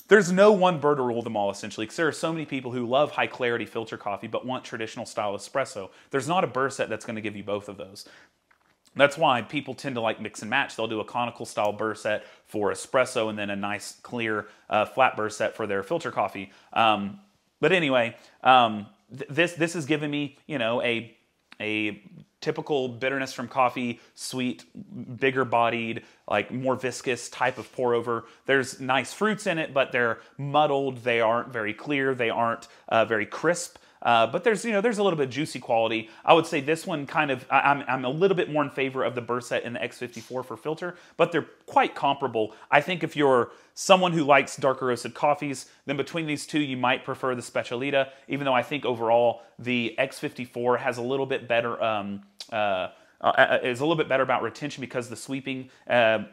there's no one burr to rule them all, essentially, because there are so many people who love high clarity filter coffee but want traditional style espresso. There's not a burr set that's going to give you both of those. That's why people tend to like mix and match. They'll do a conical style burr set for espresso and then a nice clear flat burr set for their filter coffee. But anyway, this is giving me, you know, a typical bitterness from coffee, sweet, bigger bodied, like more viscous type of pour over. There's nice fruits in it, but they're muddled. They aren't very clear. They aren't very crisp. But there's a little bit of juicy quality. I would say this one kind of, I'm a little bit more in favor of the burr set in the X54 for filter, but they're quite comparable. I think if you're someone who likes darker roasted coffees, then between these two, you might prefer the Specialita, even though I think overall the X54 has a little bit better, is a little bit better about retention because the sweeping,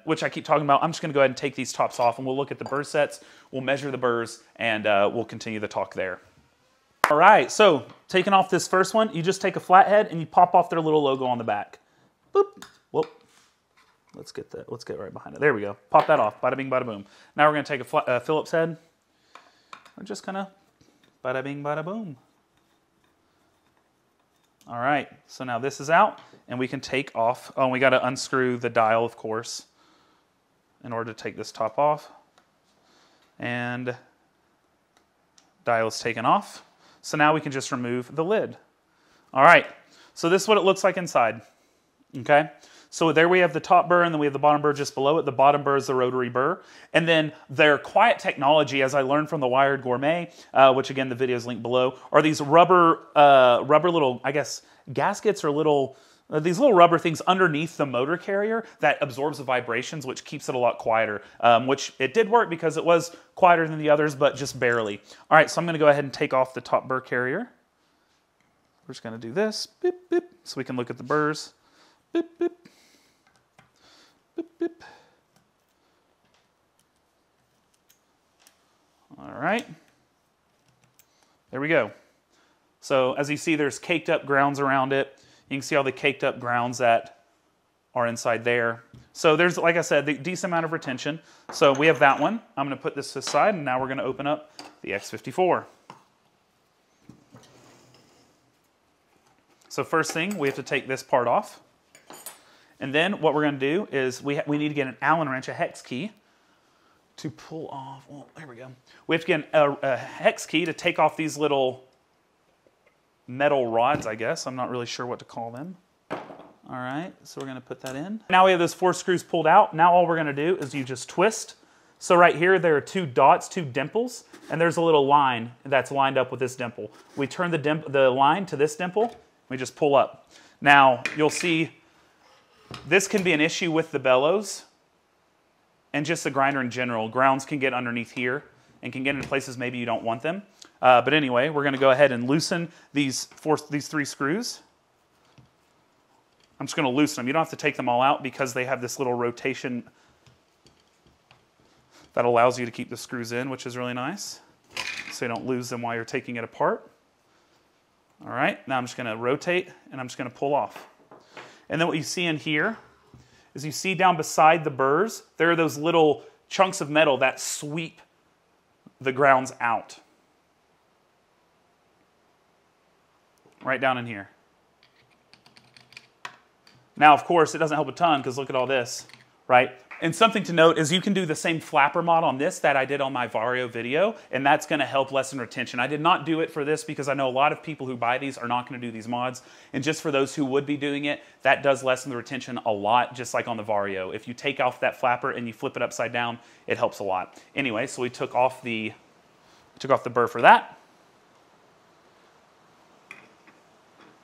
which I keep talking about. I'm just going to go ahead and take these tops off and we'll look at the burr sets, we'll measure the burrs, and we'll continue the talk there. All right, so taking off this first one, you just take a flathead and you pop off their little logo on the back. Boop. Whoop. Let's get right behind it. There we go. Pop that off. Bada bing, bada boom. Now we're going to take a Phillips head. We're just kind of bada bing, bada boom. All right, so now this is out, and we can take off. Oh, and we got to unscrew the dial, of course, in order to take this top off. And dial is taken off. So now we can just remove the lid. All right, so this is what it looks like inside. Okay, so there we have the top burr, and then we have the bottom burr just below it. The bottom burr is the rotary burr. And then their quiet technology, as I learned from the Wired Gourmet, which again the video is linked below, are these rubber little, I guess, gaskets or little, these little rubber things underneath the motor carrier that absorbs the vibrations, which keeps it a lot quieter, which it did work because it was quieter than the others, but just barely. All right, so I'm going to go ahead and take off the top burr carrier. We're just going to do this, beep, beep, so we can look at the burrs. Beep, beep. Beep, beep. All right. There we go. So as you see, there's caked up grounds around it. You can see all the caked up grounds that are inside there. So there's, like I said, the decent amount of retention. So we have that one. I'm going to put this aside, and now we're going to open up the X54. So first thing, we have to take this part off. And then what we're going to do is we need to get an Allen wrench, a hex key, to pull off. Well, there we go. We have to get a hex key to take off these little metal rods, I guess. I'm not really sure what to call them. All right, so we're going to put that in. Now we have those 4 screws pulled out. Now all we're going to do is you just twist. So right here, there are 2 dots, 2 dimples, and there's a little line that's lined up with this dimple. We turn the line to this dimple. We just pull up. Now you'll see this can be an issue with the bellows and just the grinder in general. Grounds can get underneath here and can get into places maybe you don't want them. But anyway, we're going to go ahead and loosen these 3 screws. I'm just going to loosen them. You don't have to take them all out because they have this little rotation that allows you to keep the screws in, which is really nice, so you don't lose them while you're taking it apart. All right, now I'm just going to rotate, and I'm just going to pull off. And then what you see in here is you see down beside the burrs, there are those little chunks of metal that sweep the grounds out. Right down in here. Now, of course, it doesn't help a ton because look at all this, right? And something to note is you can do the same flapper mod on this that I did on my Vario video, and that's going to help lessen retention. I did not do it for this because I know a lot of people who buy these are not going to do these mods. And just for those who would be doing it, that does lessen the retention a lot, just like on the Vario. If you take off that flapper and you flip it upside down, it helps a lot. Anyway, so we took off the burr for that.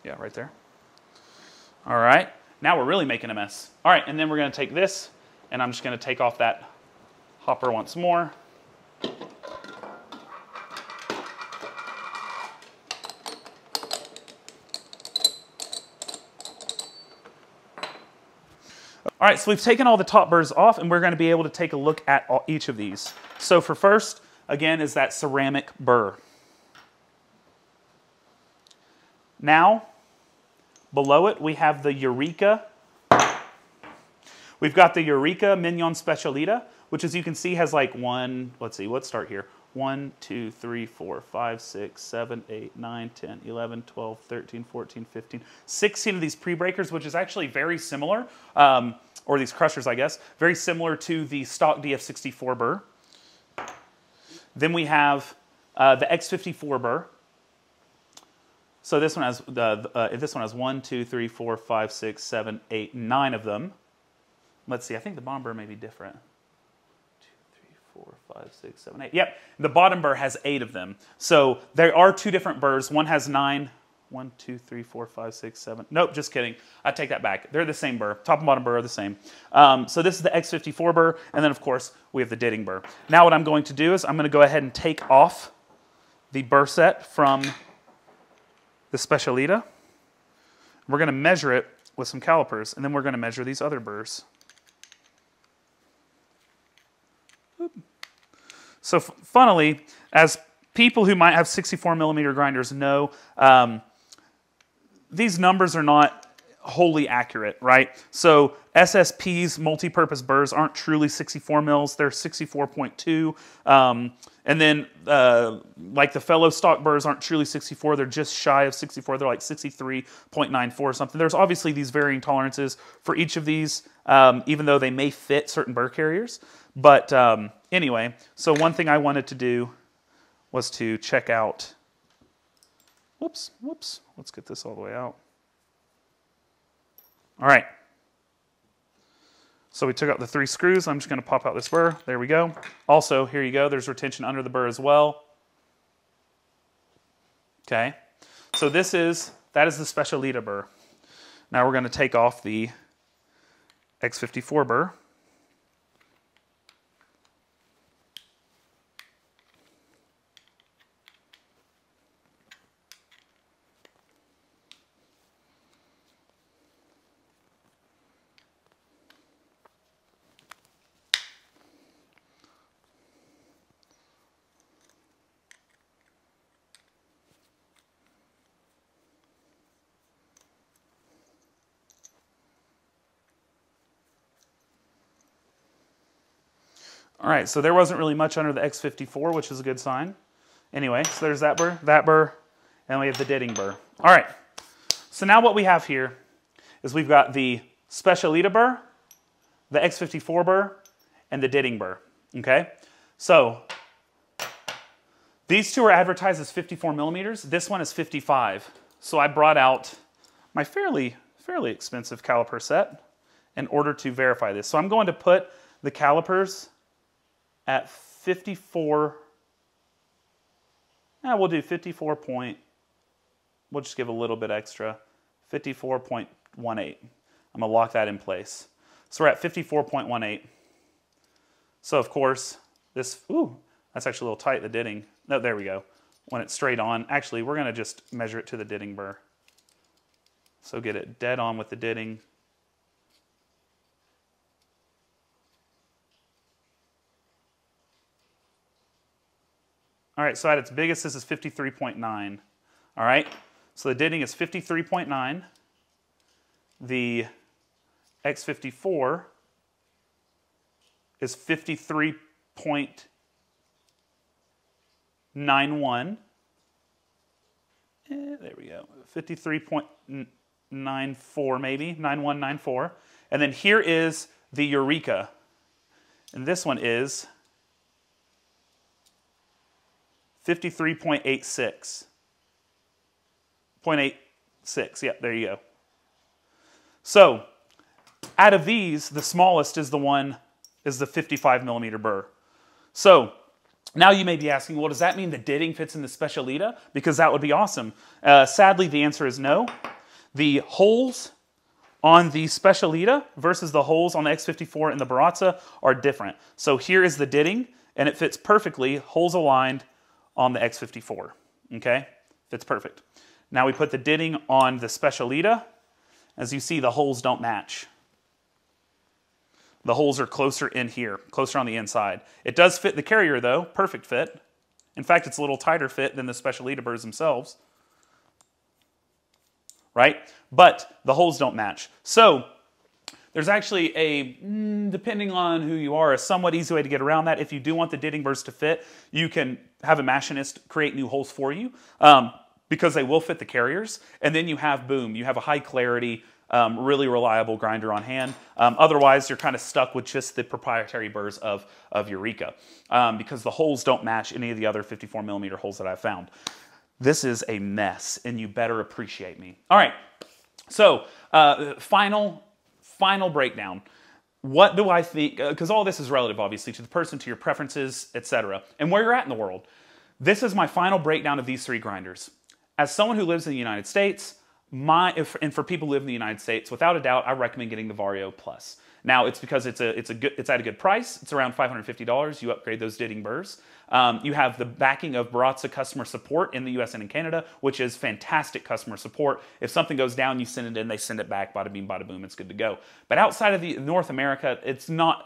Yeah, right there. All right, now we're really making a mess. All right, and then we're going to take this, and I'm just going to take off that hopper once more. All right, so we've taken all the top burrs off, and we're going to be able to take a look at each of these. So for first, again, is that ceramic burr. Now, below it, we have the Eureka. We've got the Eureka Mignon Specialita, which as you can see has like let's start here. 1, 2, 3, 4, 5, 6, 7, 8, 9, 10, 11, 12, 13, 14, 15, 16 of these pre-breakers, which is actually very similar, or these crushers, I guess, very similar to the stock DF64 burr. Then we have the X54 burr. So this one has 1, 2, 3, 4, 5, 6, 7, 8, 9 of them. Let's see, I think the bottom burr may be different. 2, 3, 4, 5, 6, 7, 8. Yep, the bottom burr has 8 of them. So there are 2 different burrs. One has 9. 1, 2, 3, 4, 5, 6, 7. Nope, just kidding. I take that back. They're the same burr. Top and bottom burr are the same. So this is the X54 burr, and then of course we have the DITTING burr. Now what I'm going to do is I'm going to go ahead and take off the burr set from the Specialita. We're going to measure it with some calipers, and then we're going to measure these other burrs. So funnily, as people who might have 64 millimeter grinders know, these numbers are not wholly accurate, right? So SSP's multi-purpose burrs aren't truly 64 mils, they're 64.2. And then like the fellow stock burrs aren't truly 64, they're just shy of 64, they're like 63.94 or something. There's obviously these varying tolerances for each of these, even though they may fit certain burr carriers. But anyway, so one thing I wanted to do was to check out, whoops, let's get this all the way out. All right, so we took out the 3 screws. I'm just going to pop out this burr. There we go. Also, here you go. There's retention under the burr as well. Okay, so that is the Specialita burr. Now we're going to take off the X54 burr. All right, so there wasn't really much under the X54, which is a good sign. Anyway, so there's that burr, and we have the DITTING burr. All right, so now what we have here is we've got the Specialita burr, the X54 burr, and the DITTING burr, okay? So these two are advertised as 54 millimeters. This one is 55. So I brought out my fairly expensive caliper set in order to verify this. So I'm going to put the calipers at 54, we'll do 54 point, we'll just give a little bit extra, 54.18. I'm going to lock that in place. So we're at 54.18. So of course, this, that's actually a little tight, the DITTING. No, there we go. When it's straight on, actually, we're going to just measure it to the DITTING burr. So get it dead on with the DITTING. All right, so at its biggest, this is 53.9. All right, so the DITTING is 53.9. The X54 is 53.91. There we go, 53.94 maybe, 9194. And then here is the Eureka. And this one is 53.86. 0.86, yeah, there you go. So, out of these, the smallest is the 55 millimeter burr. So, now you may be asking, well, does that mean the DITTING fits in the Specialita? Because that would be awesome. Sadly, the answer is no. The holes on the Specialita versus the holes on the X54 and the Barazza are different. So here is the DITTING, and it fits perfectly, holes aligned on the X54, okay? Fits perfect. Now we put the DITTING on the Specialita. As you see, the holes don't match. The holes are closer in here, closer on the inside. It does fit the carrier though, perfect fit. In fact, it's a little tighter fit than the Specialita burrs themselves, right? But the holes don't match. So there's actually a, depending on who you are, a somewhat easy way to get around that. If you do want the DITTING burrs to fit, you can have a machinist create new holes for you because they will fit the carriers. And then you have, boom, you have a high clarity, really reliable grinder on hand. Otherwise, you're kind of stuck with just the proprietary burrs of Eureka because the holes don't match any of the other 54 millimeter holes that I've found. This is a mess, and you better appreciate me. All right, so final breakdown. What do I think, because all this is relative, obviously, to the person, to your preferences, etc., and where you're at in the world. This is my final breakdown of these three grinders. As someone who lives in the United States, and for people who live in the United States, without a doubt, I recommend getting the Vario Plus. Now, it's because it's at a good price. It's around $550. You upgrade those DITTING burrs. You have the backing of Barazza customer support in the US and in Canada, which is fantastic customer support. If something goes down, you send it in, they send it back, bada bing, bada boom, it's good to go. But outside of North America, it's not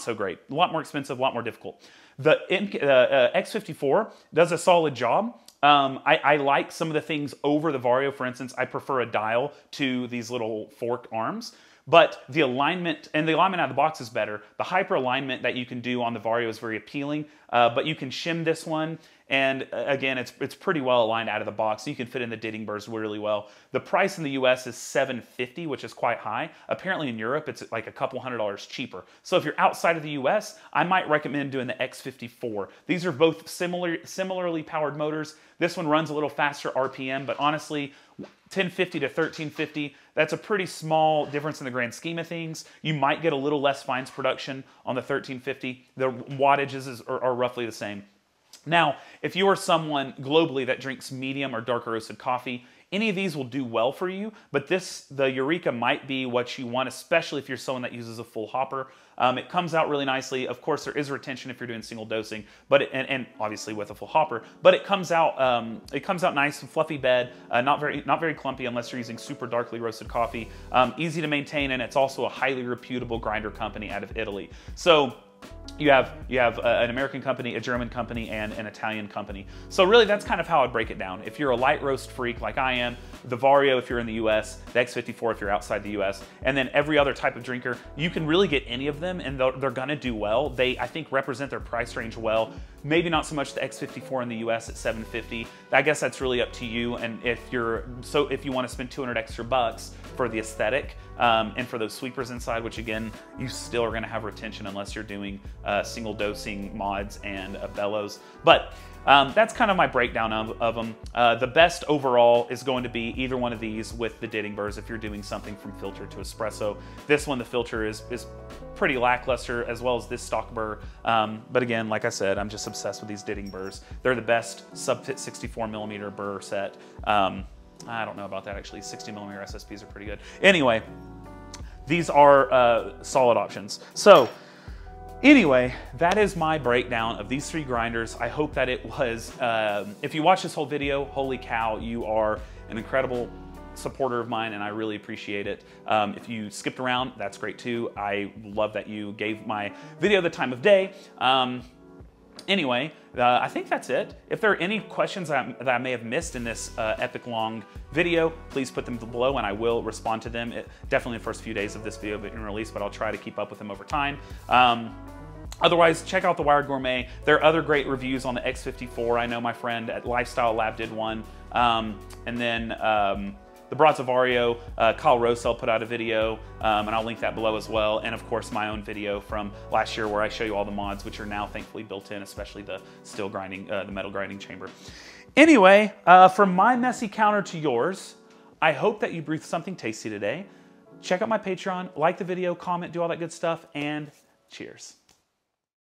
so great. A lot more expensive, a lot more difficult. The X54 does a solid job. I like some of the things over the Vario. For instance, I prefer a dial to these little forked arms. But the alignment, and the alignment out of the box is better. The hyper alignment that you can do on the Vario is very appealing, but you can shim this one, and again, it's pretty well aligned out of the box. So you can fit in the DITTING burrs really well. The price in the US is $750, which is quite high. Apparently in Europe, it's like a couple $100 cheaper. So if you're outside of the US, I might recommend doing the X54. These are both similarly powered motors. This one runs a little faster RPM, but honestly, 1050 to 1350, that's a pretty small difference in the grand scheme of things. You might get a little less fines production on the 1350. The wattages are roughly the same. Now, if you are someone globally that drinks medium or darker roasted coffee, any of these will do well for you, but the Eureka might be what you want, especially if you're someone that uses a full hopper. It comes out really nicely. Of course, there is retention if you're doing single dosing, but and obviously with a full hopper. But it comes out nice and fluffy bed, not very clumpy unless you're using super darkly roasted coffee. Easy to maintain, and it's also a highly reputable grinder company out of Italy. So you have an American company, a German company, and an Italian company. So really that's kind of how I'd break it down. If you're a light roast freak like I am, the Vario if you're in the US, the X54 if you're outside the US, and then every other type of drinker, you can really get any of them and they're gonna do well. They, I think, represent their price range well. Maybe not so much the X54 in the US at $750. I guess that's really up to you, and if you want to spend 200 extra bucks for the aesthetic and for those sweepers inside, which again, you still are going to have retention unless you're doing single dosing mods and bellows. But that's kind of my breakdown of them. The best overall is going to be either one of these with the DITTING burrs if you're doing something from filter to espresso. This one, the filter is pretty lackluster, as well as this stock burr. But again, like I said, I'm just obsessed with these DITTING burrs. They're the best sub-fit 64mm burr set. I don't know about that actually. 60mm SSPs are pretty good. Anyway, these are solid options. So anyway, that is my breakdown of these three grinders. I hope that it was, if you watch this whole video, holy cow, you are an incredible supporter of mine and I really appreciate it. If you skipped around, that's great too. I love that you gave my video the time of day. Anyway, I think that's it. If there are any questions that I may have missed in this epic long video, please put them below and I will respond to them. Definitely the first few days of this video being released, but I'll try to keep up with them over time. Otherwise, check out the Wired Gourmet. There are other great reviews on the X54. I know my friend at Lifestyle Lab did one. And then the Brazza Vario, Kyle Rowsell put out a video, and I'll link that below as well. And of course, my own video from last year where I show you all the mods, which are now thankfully built in, especially the steel grinding, the metal grinding chamber. Anyway, from my messy counter to yours, I hope that you breathed something tasty today. Check out my Patreon, like the video, comment, do all that good stuff, and cheers.